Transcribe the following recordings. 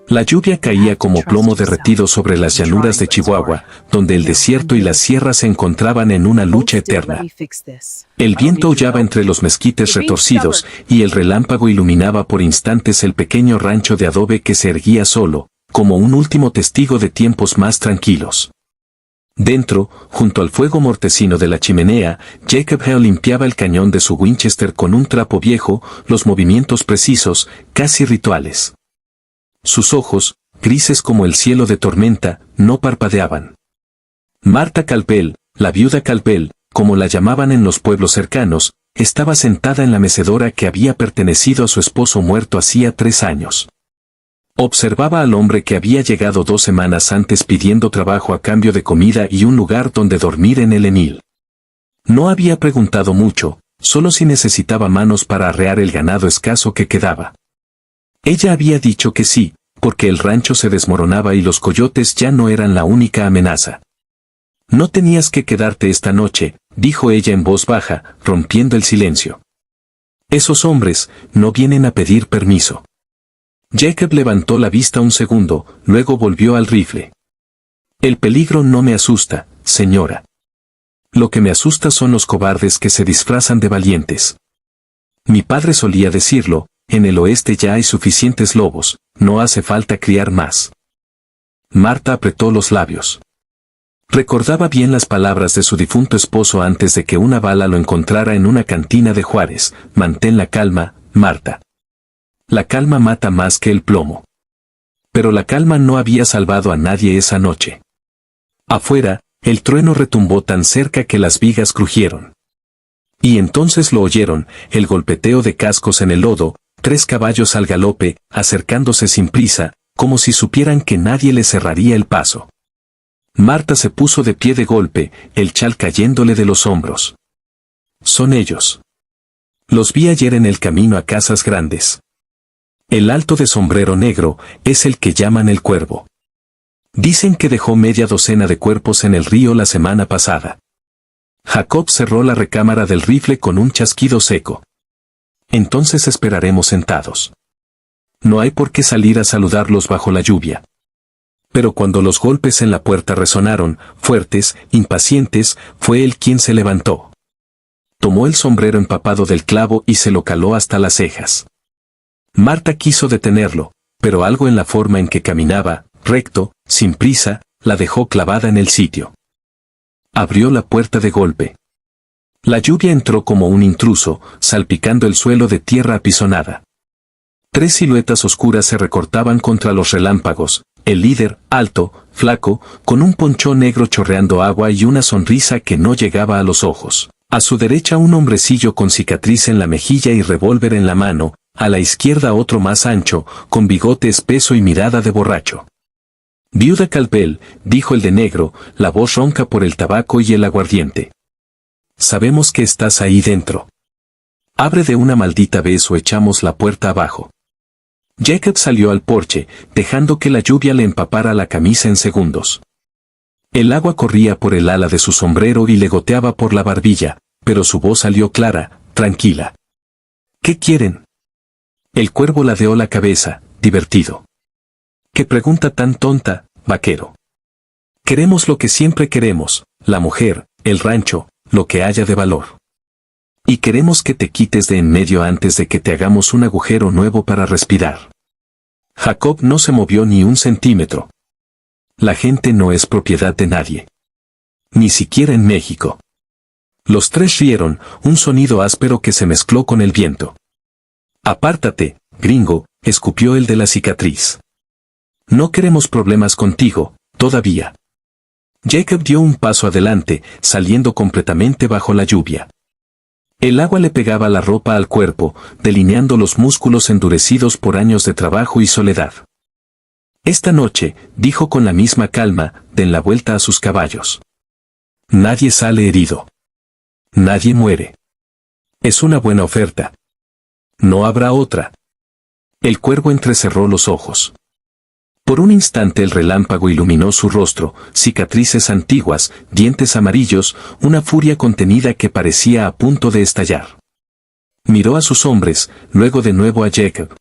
La lluvia caía como plomo derretido sobre las llanuras de Chihuahua, donde el desierto y las sierras se encontraban en una lucha eterna. El viento aullaba entre los mezquites retorcidos, y el relámpago iluminaba por instantes el pequeño rancho de adobe que se erguía solo, como un último testigo de tiempos más tranquilos. Dentro, junto al fuego mortecino de la chimenea, Jacob Hale limpiaba el cañón de su Winchester con un trapo viejo, los movimientos precisos, casi rituales. Sus ojos, grises como el cielo de tormenta, no parpadeaban. Marta Calpel, la viuda Calpel, como la llamaban en los pueblos cercanos, estaba sentada en la mecedora que había pertenecido a su esposo muerto hacía 3 años. Observaba al hombre que había llegado 2 semanas antes pidiendo trabajo a cambio de comida y un lugar donde dormir en el Enil. No había preguntado mucho, solo si necesitaba manos para arrear el ganado escaso que quedaba. Ella había dicho que sí, porque el rancho se desmoronaba y los coyotes ya no eran la única amenaza. No tenías que quedarte esta noche, dijo ella en voz baja, rompiendo el silencio. Esos hombres no vienen a pedir permiso. Jacob levantó la vista un segundo, luego volvió al rifle. El peligro no me asusta, señora. Lo que me asusta son los cobardes que se disfrazan de valientes. Mi padre solía decirlo, en el oeste ya hay suficientes lobos, no hace falta criar más. Marta apretó los labios. Recordaba bien las palabras de su difunto esposo antes de que una bala lo encontrara en una cantina de Juárez: mantén la calma, Marta. La calma mata más que el plomo. Pero la calma no había salvado a nadie esa noche. Afuera, el trueno retumbó tan cerca que las vigas crujieron. Y entonces lo oyeron, el golpeteo de cascos en el lodo, 3 caballos al galope, acercándose sin prisa, como si supieran que nadie le cerraría el paso. Marta se puso de pie de golpe, el chal cayéndole de los hombros. Son ellos. Los vi ayer en el camino a Casas Grandes. El alto de sombrero negro es el que llaman el Cuervo. Dicen que dejó media docena de cuerpos en el río la semana pasada. Jacob cerró la recámara del rifle con un chasquido seco. Entonces esperaremos sentados. No hay por qué salir a saludarlos bajo la lluvia. Pero cuando los golpes en la puerta resonaron, fuertes, impacientes, fue él quien se levantó. Tomó el sombrero empapado del clavo y se lo caló hasta las cejas. Marta quiso detenerlo, pero algo en la forma en que caminaba, recto, sin prisa, la dejó clavada en el sitio. Abrió la puerta de golpe. La lluvia entró como un intruso, salpicando el suelo de tierra apisonada. 3 siluetas oscuras se recortaban contra los relámpagos: el líder, alto, flaco, con un ponchó negro chorreando agua y una sonrisa que no llegaba a los ojos. A su derecha un hombrecillo con cicatriz en la mejilla y revólver en la mano, a la izquierda otro más ancho, con bigote espeso y mirada de borracho. Viuda Calpel, dijo el de negro, la voz ronca por el tabaco y el aguardiente. Sabemos que estás ahí dentro. Abre de una maldita vez o echamos la puerta abajo. Jacob salió al porche, dejando que la lluvia le empapara la camisa en segundos. El agua corría por el ala de su sombrero y le goteaba por la barbilla, pero su voz salió clara, tranquila. ¿Qué quieren? El Cuervo ladeó la cabeza, divertido. ¿Qué pregunta tan tonta, vaquero? Queremos lo que siempre queremos, la mujer, el rancho, lo que haya de valor. Y queremos que te quites de en medio antes de que te hagamos un agujero nuevo para respirar. Jacob no se movió ni un centímetro. La gente no es propiedad de nadie. Ni siquiera en México. Los 3 rieron, un sonido áspero que se mezcló con el viento. Apártate, gringo, escupió el de la cicatriz. No queremos problemas contigo, todavía. Jacob dio un paso adelante, saliendo completamente bajo la lluvia. El agua le pegaba la ropa al cuerpo, delineando los músculos endurecidos por años de trabajo y soledad. Esta noche, dijo con la misma calma, den la vuelta a sus caballos. Nadie sale herido. Nadie muere. Es una buena oferta. No habrá otra. El Cuervo entrecerró los ojos. Por un instante el relámpago iluminó su rostro, cicatrices antiguas, dientes amarillos, una furia contenida que parecía a punto de estallar. Miró a sus hombres, luego de nuevo a Jacob.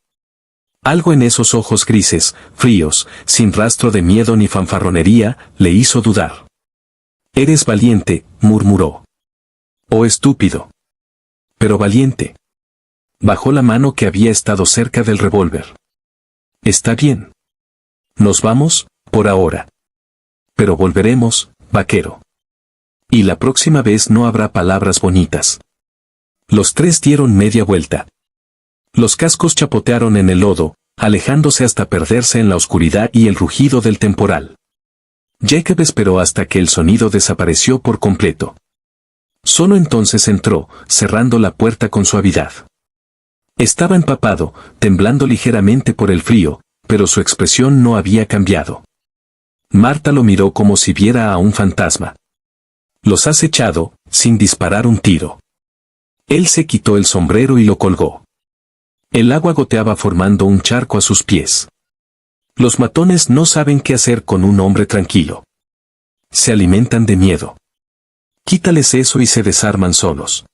Algo en esos ojos grises, fríos, sin rastro de miedo ni fanfarronería, le hizo dudar. «Eres valiente», murmuró. «Oh estúpido». «Pero valiente». Bajó la mano que había estado cerca del revólver. «Está bien. Nos vamos, por ahora. Pero volveremos, vaquero. Y la próxima vez no habrá palabras bonitas». Los tres dieron media vuelta. Los cascos chapotearon en el lodo, alejándose hasta perderse en la oscuridad y el rugido del temporal. Jacob esperó hasta que el sonido desapareció por completo. Solo entonces entró, cerrando la puerta con suavidad. Estaba empapado, temblando ligeramente por el frío, pero su expresión no había cambiado. Marta lo miró como si viera a un fantasma. «Los has echado, sin disparar un tiro». Él se quitó el sombrero y lo colgó. El agua goteaba formando un charco a sus pies. Los matones no saben qué hacer con un hombre tranquilo. Se alimentan de miedo. Quítales eso y se desarman solos.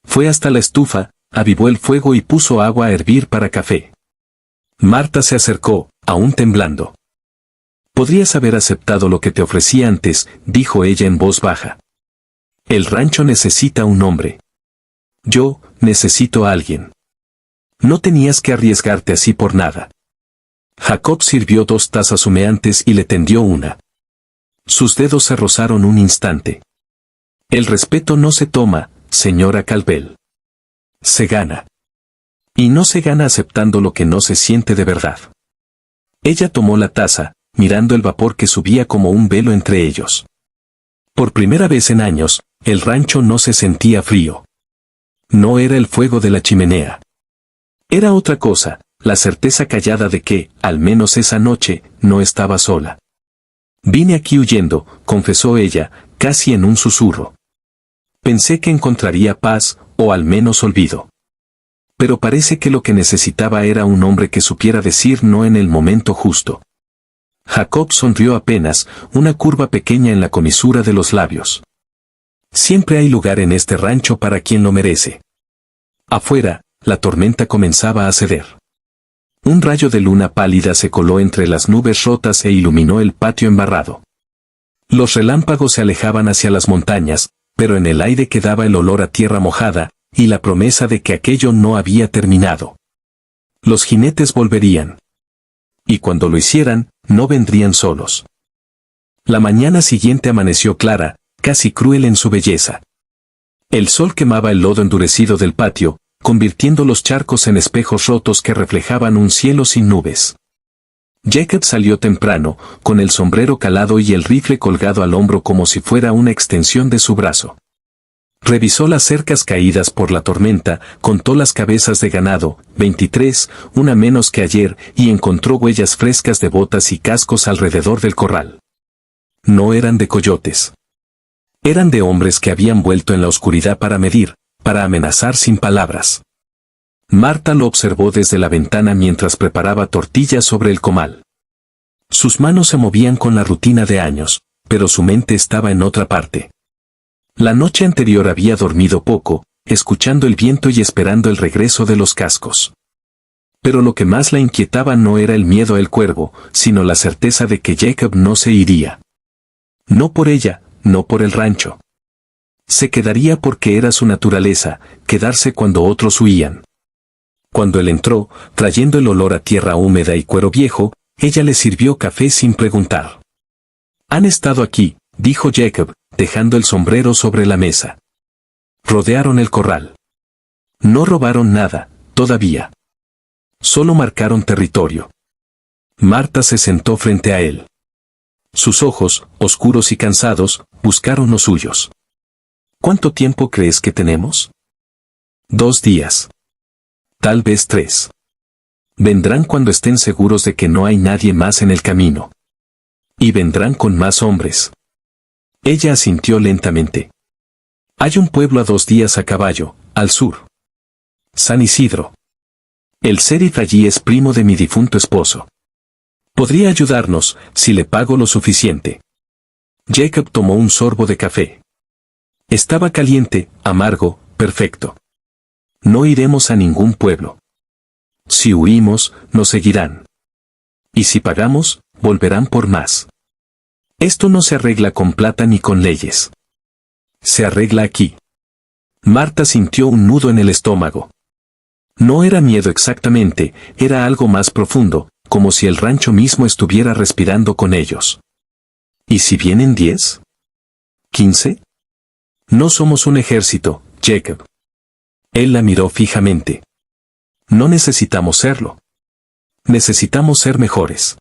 Fue hasta la estufa, avivó el fuego y puso agua a hervir para café. Marta se acercó, aún temblando. «Podrías haber aceptado lo que te ofrecí antes», dijo ella en voz baja. «El rancho necesita un hombre. Yo necesito a alguien. No tenías que arriesgarte así por nada». Jacob sirvió 2 tazas humeantes y le tendió una. Sus dedos se rozaron un instante. «El respeto no se toma, señora Calvel. Se gana. Y no se gana aceptando lo que no se siente de verdad». Ella tomó la taza, mirando el vapor que subía como un velo entre ellos. Por primera vez en años, el rancho no se sentía frío. No era el fuego de la chimenea. Era otra cosa, la certeza callada de que, al menos esa noche, no estaba sola. «Vine aquí huyendo», confesó ella, casi en un susurro. «Pensé que encontraría paz, o al menos olvido. Pero parece que lo que necesitaba era un hombre que supiera decir no en el momento justo». Jacob sonrió apenas, una curva pequeña en la comisura de los labios. «Siempre hay lugar en este rancho para quien lo merece». Afuera, la tormenta comenzaba a ceder. Un rayo de luna pálida se coló entre las nubes rotas e iluminó el patio embarrado. Los relámpagos se alejaban hacia las montañas, pero en el aire quedaba el olor a tierra mojada, y la promesa de que aquello no había terminado. Los jinetes volverían. Y cuando lo hicieran, no vendrían solos. La mañana siguiente amaneció clara, casi cruel en su belleza. El sol quemaba el lodo endurecido del patio, convirtiendo los charcos en espejos rotos que reflejaban un cielo sin nubes. Jacob salió temprano, con el sombrero calado y el rifle colgado al hombro como si fuera una extensión de su brazo. Revisó las cercas caídas por la tormenta, contó las cabezas de ganado, 23, una menos que ayer, y encontró huellas frescas de botas y cascos alrededor del corral. No eran de coyotes. Eran de hombres que habían vuelto en la oscuridad para medir, para amenazar sin palabras. Marta lo observó desde la ventana mientras preparaba tortillas sobre el comal. Sus manos se movían con la rutina de años, pero su mente estaba en otra parte. La noche anterior había dormido poco, escuchando el viento y esperando el regreso de los cascos. Pero lo que más la inquietaba no era el miedo al cuervo, sino la certeza de que Jacob no se iría. No por ella, no por el rancho. Se quedaría porque era su naturaleza, quedarse cuando otros huían. Cuando él entró, trayendo el olor a tierra húmeda y cuero viejo, ella le sirvió café sin preguntar. «Han estado aquí», dijo Jacob, dejando el sombrero sobre la mesa. Rodearon el corral. No robaron nada, todavía. Solo marcaron territorio. Marta se sentó frente a él. Sus ojos, oscuros y cansados, buscaron los suyos. «¿Cuánto tiempo crees que tenemos?» 2 días. Tal vez 3. Vendrán cuando estén seguros de que no hay nadie más en el camino. Y vendrán con más hombres. Ella asintió lentamente. Hay un pueblo a 2 días a caballo, al sur. San Isidro. El sheriff allí es primo de mi difunto esposo. Podría ayudarnos, si le pago lo suficiente. Jacob tomó un sorbo de café. Estaba caliente, amargo, perfecto. No iremos a ningún pueblo. Si huimos, nos seguirán. Y si pagamos, volverán por más. Esto no se arregla con plata ni con leyes. Se arregla aquí. Marta sintió un nudo en el estómago. No era miedo exactamente, era algo más profundo, como si el rancho mismo estuviera respirando con ellos. ¿Y si vienen 10? ¿15? No somos un ejército, Jacob. Él la miró fijamente. No necesitamos serlo. Necesitamos ser mejores.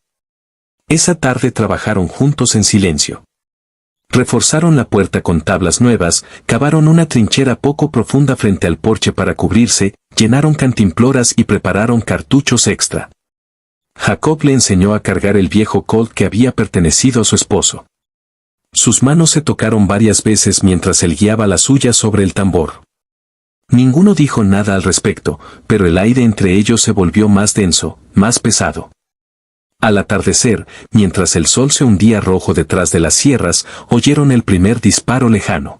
Esa tarde trabajaron juntos en silencio. Reforzaron la puerta con tablas nuevas, cavaron una trinchera poco profunda frente al porche para cubrirse, llenaron cantimploras y prepararon cartuchos extra. Jacob le enseñó a cargar el viejo Colt que había pertenecido a su esposo. Sus manos se tocaron varias veces mientras él guiaba la suya sobre el tambor. Ninguno dijo nada al respecto, pero el aire entre ellos se volvió más denso, más pesado. Al atardecer, mientras el sol se hundía rojo detrás de las sierras, oyeron el primer disparo lejano.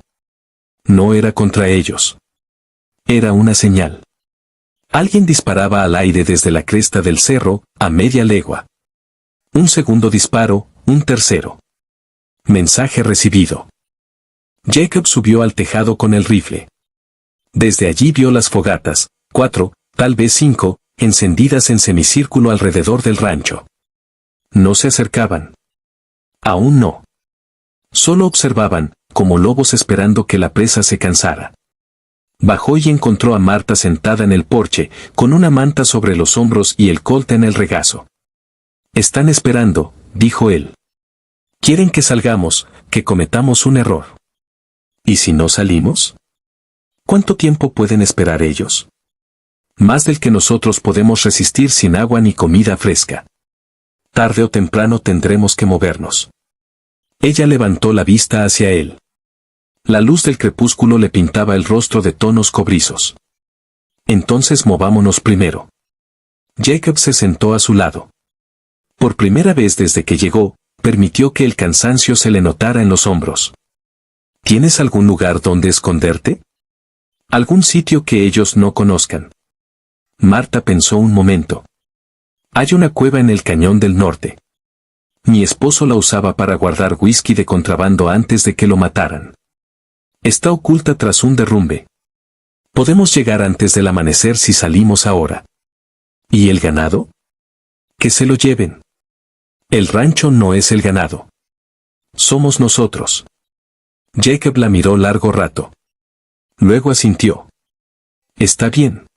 No era contra ellos. Era una señal. Alguien disparaba al aire desde la cresta del cerro, a media legua. Un segundo disparo, un tercero. Mensaje recibido. Jacob subió al tejado con el rifle. Desde allí vio las fogatas, 4, tal vez 5, encendidas en semicírculo alrededor del rancho. No se acercaban. Aún no. Solo observaban, como lobos esperando que la presa se cansara. Bajó y encontró a Marta sentada en el porche, con una manta sobre los hombros y el Colt en el regazo. «Están esperando», dijo él. «Quieren que salgamos, que cometamos un error». «¿Y si no salimos? ¿Cuánto tiempo pueden esperar ellos?» «Más del que nosotros podemos resistir sin agua ni comida fresca. Tarde o temprano tendremos que movernos». Ella levantó la vista hacia él. La luz del crepúsculo le pintaba el rostro de tonos cobrizos. «Entonces movámonos primero». Jacob se sentó a su lado. Por primera vez desde que llegó, permitió que el cansancio se le notara en los hombros. «¿Tienes algún lugar donde esconderte? ¿Algún sitio que ellos no conozcan?» Marta pensó un momento. «Hay una cueva en el cañón del norte. Mi esposo la usaba para guardar whisky de contrabando antes de que lo mataran. Está oculta tras un derrumbe. Podemos llegar antes del amanecer si salimos ahora». «¿Y el ganado? Que se lo lleven. El rancho no es el ganado. Somos nosotros». Jacob la miró largo rato. Luego asintió. «Está bien.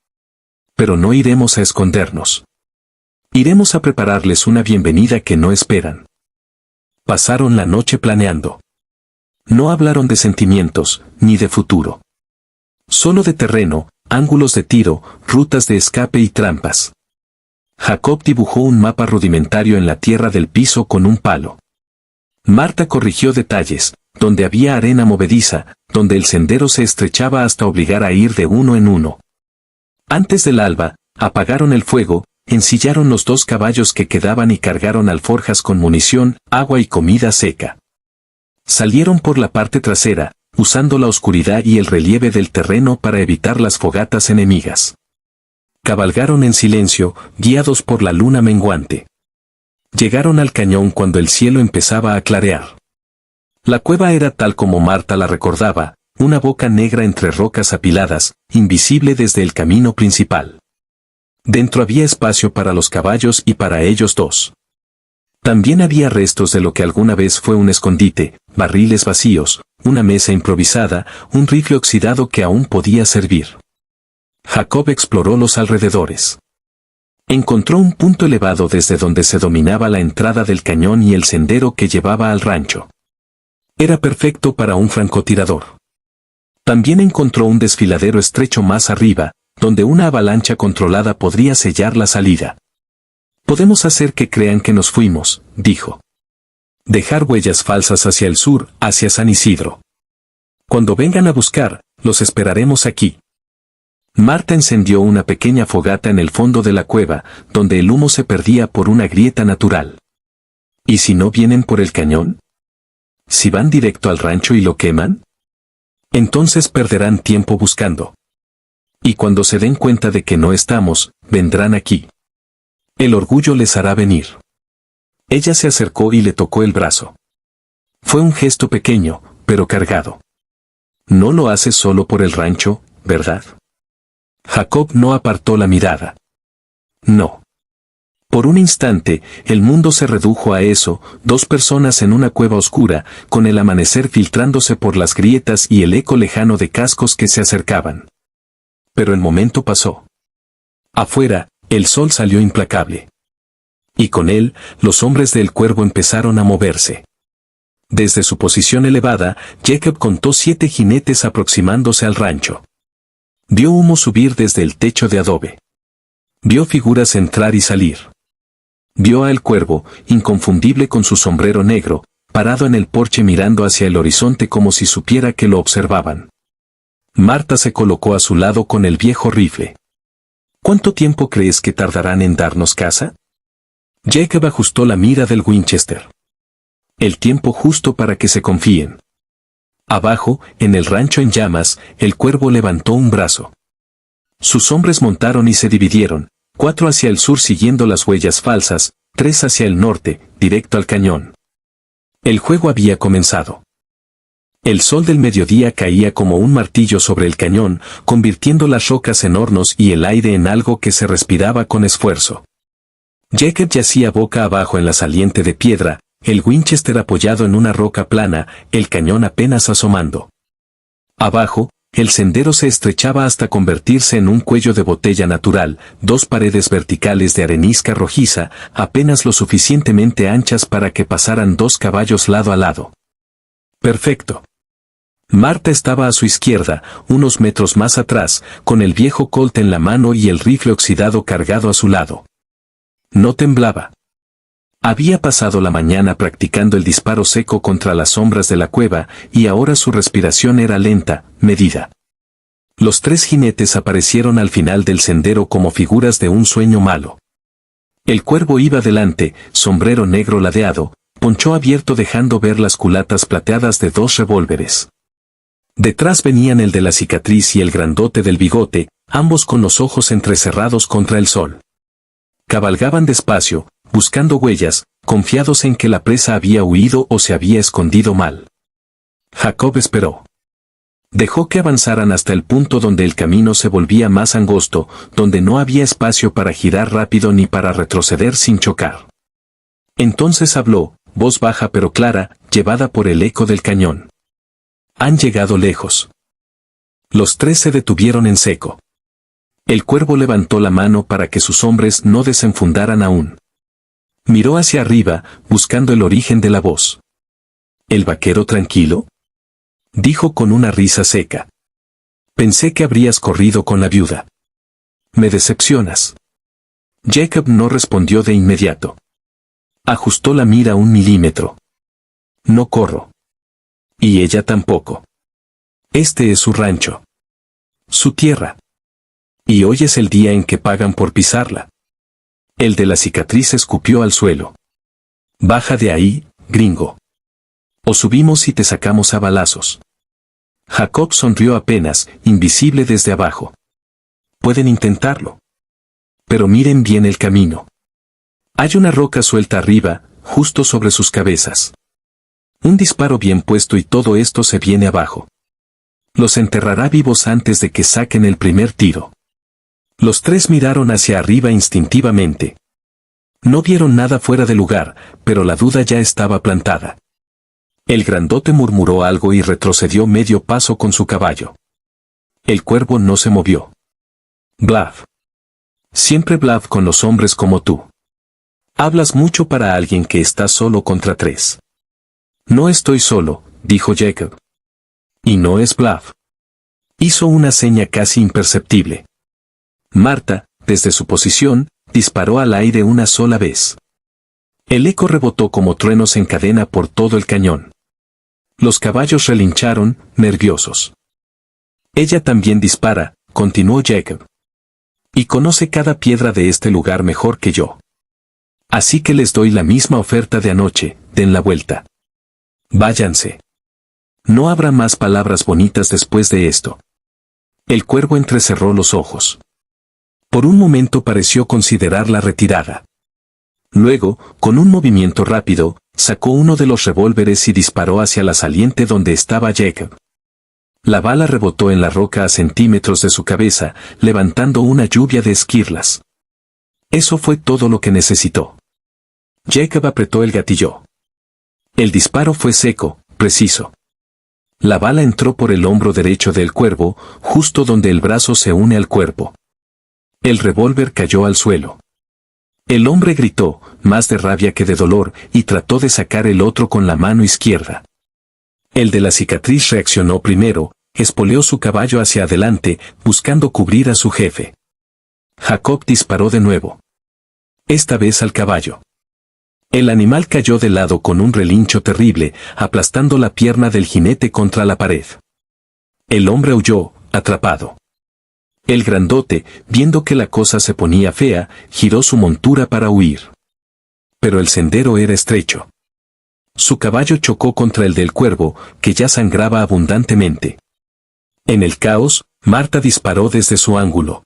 Pero no iremos a escondernos. Iremos a prepararles una bienvenida que no esperan». Pasaron la noche planeando. No hablaron de sentimientos, ni de futuro. Solo de terreno, ángulos de tiro, rutas de escape y trampas. Jacob dibujó un mapa rudimentario en la tierra del piso con un palo. Marta corrigió detalles, donde había arena movediza, donde el sendero se estrechaba hasta obligar a ir de uno en uno. Antes del alba, apagaron el fuego, ensillaron los 2 caballos que quedaban y cargaron alforjas con munición, agua y comida seca. Salieron por la parte trasera, usando la oscuridad y el relieve del terreno para evitar las fogatas enemigas. Cabalgaron en silencio, guiados por la luna menguante. Llegaron al cañón cuando el cielo empezaba a clarear. La cueva era tal como Marta la recordaba, una boca negra entre rocas apiladas, invisible desde el camino principal. Dentro había espacio para los caballos y para ellos 2. También había restos de lo que alguna vez fue un escondite, barriles vacíos, una mesa improvisada, un rifle oxidado que aún podía servir. Jacob exploró los alrededores. Encontró un punto elevado desde donde se dominaba la entrada del cañón y el sendero que llevaba al rancho. Era perfecto para un francotirador. También encontró un desfiladero estrecho más arriba, donde una avalancha controlada podría sellar la salida. «Podemos hacer que crean que nos fuimos», dijo. «Dejar huellas falsas hacia el sur, hacia San Isidro. Cuando vengan a buscar, los esperaremos aquí». Marta encendió una pequeña fogata en el fondo de la cueva, donde el humo se perdía por una grieta natural. ¿Y si no vienen por el cañón? ¿Si van directo al rancho y lo queman? Entonces perderán tiempo buscando. Y cuando se den cuenta de que no estamos, vendrán aquí. El orgullo les hará venir. Ella se acercó y le tocó el brazo. Fue un gesto pequeño, pero cargado. No lo haces solo por el rancho, ¿verdad? Jacob no apartó la mirada. No. Por un instante, el mundo se redujo a eso, dos personas en una cueva oscura, con el amanecer filtrándose por las grietas y el eco lejano de cascos que se acercaban. Pero el momento pasó. Afuera, el sol salió implacable. Y con él, los hombres del cuervo empezaron a moverse. Desde su posición elevada, Jacob contó 7 jinetes aproximándose al rancho. Vio humo subir desde el techo de adobe. Vio figuras entrar y salir. Vio a el cuervo, inconfundible con su sombrero negro, parado en el porche mirando hacia el horizonte como si supiera que lo observaban. Marta se colocó a su lado con el viejo rifle. ¿Cuánto tiempo crees que tardarán en darnos caza? Jacob ajustó la mira del Winchester. El tiempo justo para que se confíen. Abajo, en el rancho en llamas, el cuervo levantó un brazo. Sus hombres montaron y se dividieron, 4 hacia el sur siguiendo las huellas falsas, 3 hacia el norte, directo al cañón. El juego había comenzado. El sol del mediodía caía como un martillo sobre el cañón, convirtiendo las rocas en hornos y el aire en algo que se respiraba con esfuerzo. Jacob yacía boca abajo en la saliente de piedra, el Winchester apoyado en una roca plana, el cañón apenas asomando. Abajo, el sendero se estrechaba hasta convertirse en un cuello de botella natural, 2 paredes verticales de arenisca rojiza, apenas lo suficientemente anchas para que pasaran 2 caballos lado a lado. Perfecto. Marta estaba a su izquierda, unos metros más atrás, con el viejo Colt en la mano y el rifle oxidado cargado a su lado. No temblaba. Había pasado la mañana practicando el disparo seco contra las sombras de la cueva, y ahora su respiración era lenta, medida. Los 3 jinetes aparecieron al final del sendero como figuras de un sueño malo. El cuervo iba delante, sombrero negro ladeado, poncho abierto dejando ver las culatas plateadas de 2 revólveres. Detrás venían el de la cicatriz y el grandote del bigote, ambos con los ojos entrecerrados contra el sol. Cabalgaban despacio, buscando huellas, confiados en que la presa había huido o se había escondido mal. Jacob esperó. Dejó que avanzaran hasta el punto donde el camino se volvía más angosto, donde no había espacio para girar rápido ni para retroceder sin chocar. Entonces habló, voz baja pero clara, llevada por el eco del cañón. Han llegado lejos. Los 3 se detuvieron en seco. El cuervo levantó la mano para que sus hombres no desenfundaran aún. Miró hacia arriba, buscando el origen de la voz. ¿El vaquero tranquilo? Dijo con una risa seca. Pensé que habrías corrido con la viuda. Me decepcionas. Jacob no respondió de inmediato. Ajustó la mira 1 milímetro. No corro. Y ella tampoco. Este es su rancho. Su tierra. Y hoy es el día en que pagan por pisarla. El de la cicatriz escupió al suelo. Baja de ahí, gringo. O subimos y te sacamos a balazos. Jacob sonrió apenas, invisible desde abajo. Pueden intentarlo. Pero miren bien el camino. Hay una roca suelta arriba, justo sobre sus cabezas. Un disparo bien puesto y todo esto se viene abajo. Los enterrará vivos antes de que saquen el primer tiro. Los 3 miraron hacia arriba instintivamente. No vieron nada fuera de lugar, pero la duda ya estaba plantada. El grandote murmuró algo y retrocedió medio paso con su caballo. El cuervo no se movió. Bluff. Siempre bluff con los hombres como tú. Hablas mucho para alguien que está solo contra 3. No estoy solo, dijo Jacob. Y no es bluff. Hizo una seña casi imperceptible. Marta, desde su posición, disparó al aire una sola vez. El eco rebotó como truenos en cadena por todo el cañón. Los caballos relincharon, nerviosos. Ella también dispara, continuó Jacob. Y conoce cada piedra de este lugar mejor que yo. Así que les doy la misma oferta de anoche, den la vuelta. Váyanse. No habrá más palabras bonitas después de esto. El cuervo entrecerró los ojos. Por un momento pareció considerar la retirada. Luego, con un movimiento rápido, sacó uno de los revólveres y disparó hacia la saliente donde estaba Jacob. La bala rebotó en la roca a centímetros de su cabeza, levantando una lluvia de esquirlas. Eso fue todo lo que necesitó. Jacob apretó el gatillo. El disparo fue seco, preciso. La bala entró por el hombro derecho del cuervo, justo donde el brazo se une al cuerpo. El revólver cayó al suelo. El hombre gritó, más de rabia que de dolor, y trató de sacar el otro con la mano izquierda. El de la cicatriz reaccionó primero, espoleó su caballo hacia adelante, buscando cubrir a su jefe. Jacob disparó de nuevo. Esta vez al caballo. El animal cayó de lado con un relincho terrible, aplastando la pierna del jinete contra la pared. El hombre huyó, atrapado. El grandote, viendo que la cosa se ponía fea, giró su montura para huir. Pero el sendero era estrecho. Su caballo chocó contra el del cuervo, que ya sangraba abundantemente. En el caos, Marta disparó desde su ángulo.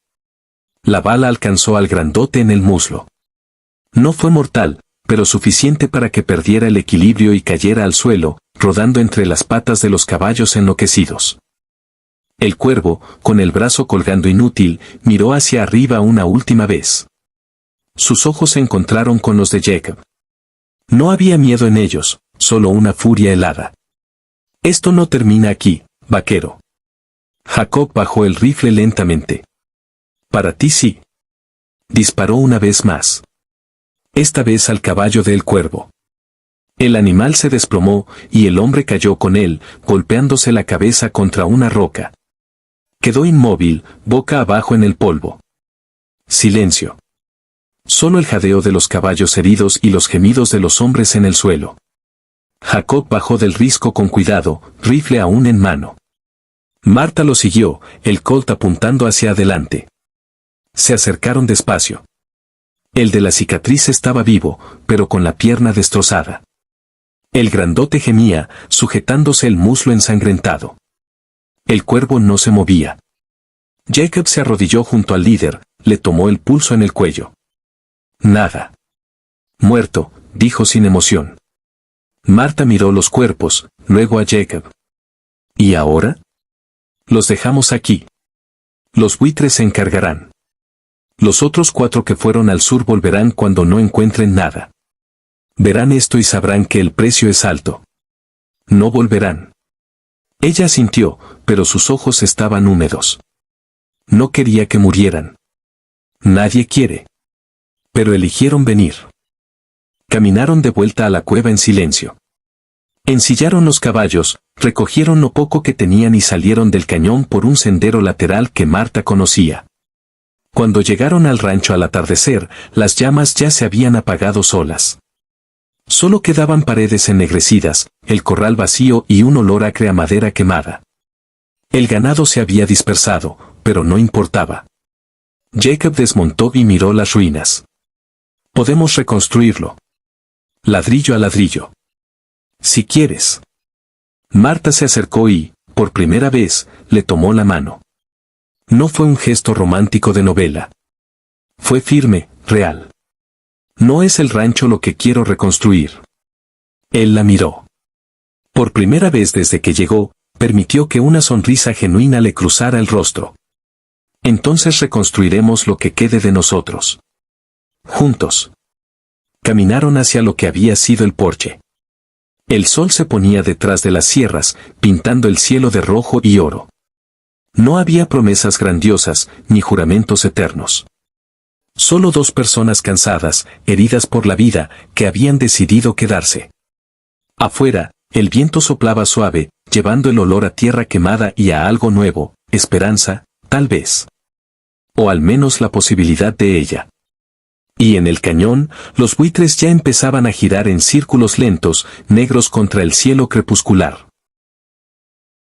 La bala alcanzó al grandote en el muslo. No fue mortal, pero suficiente para que perdiera el equilibrio y cayera al suelo, rodando entre las patas de los caballos enloquecidos. El cuervo, con el brazo colgando inútil, miró hacia arriba una última vez. Sus ojos se encontraron con los de Jacob. No había miedo en ellos, solo una furia helada. Esto no termina aquí, vaquero. Jacob bajó el rifle lentamente. Para ti sí. Disparó una vez más. Esta vez al caballo del cuervo. El animal se desplomó, y el hombre cayó con él, golpeándose la cabeza contra una roca. Quedó inmóvil, boca abajo en el polvo. Silencio. Solo el jadeo de los caballos heridos y los gemidos de los hombres en el suelo. Jacob bajó del risco con cuidado, rifle aún en mano. Marta lo siguió, el colt apuntando hacia adelante. Se acercaron despacio. El de la cicatriz estaba vivo, pero con la pierna destrozada. El grandote gemía, sujetándose el muslo ensangrentado. El cuervo no se movía. Jacob se arrodilló junto al líder, le tomó el pulso en el cuello. Nada. Muerto, dijo sin emoción. Marta miró los cuerpos, luego a Jacob. ¿Y ahora? Los dejamos aquí. Los buitres se encargarán. Los otros 4 que fueron al sur volverán cuando no encuentren nada. Verán esto y sabrán que el precio es alto. No volverán. Ella asintió, pero sus ojos estaban húmedos. No quería que murieran. Nadie quiere. Pero eligieron venir. Caminaron de vuelta a la cueva en silencio. Ensillaron los caballos, recogieron lo poco que tenían y salieron del cañón por un sendero lateral que Marta conocía. Cuando llegaron al rancho al atardecer, las llamas ya se habían apagado solas. Solo quedaban paredes ennegrecidas, el corral vacío y un olor acre a madera quemada. El ganado se había dispersado, pero no importaba. Jacob desmontó y miró las ruinas. Podemos reconstruirlo. Ladrillo a ladrillo. Si quieres. Marta se acercó y, por primera vez, le tomó la mano. No fue un gesto romántico de novela. Fue firme, real. No es el rancho lo que quiero reconstruir. Él la miró. Por primera vez desde que llegó, permitió que una sonrisa genuina le cruzara el rostro. Entonces reconstruiremos lo que quede de nosotros. Juntos. Caminaron hacia lo que había sido el porche. El sol se ponía detrás de las sierras, pintando el cielo de rojo y oro. No había promesas grandiosas, ni juramentos eternos. Solo 2 personas cansadas, heridas por la vida, que habían decidido quedarse. Afuera, el viento soplaba suave, llevando el olor a tierra quemada y a algo nuevo, esperanza, tal vez. O al menos la posibilidad de ella. Y en el cañón, los buitres ya empezaban a girar en círculos lentos, negros contra el cielo crepuscular.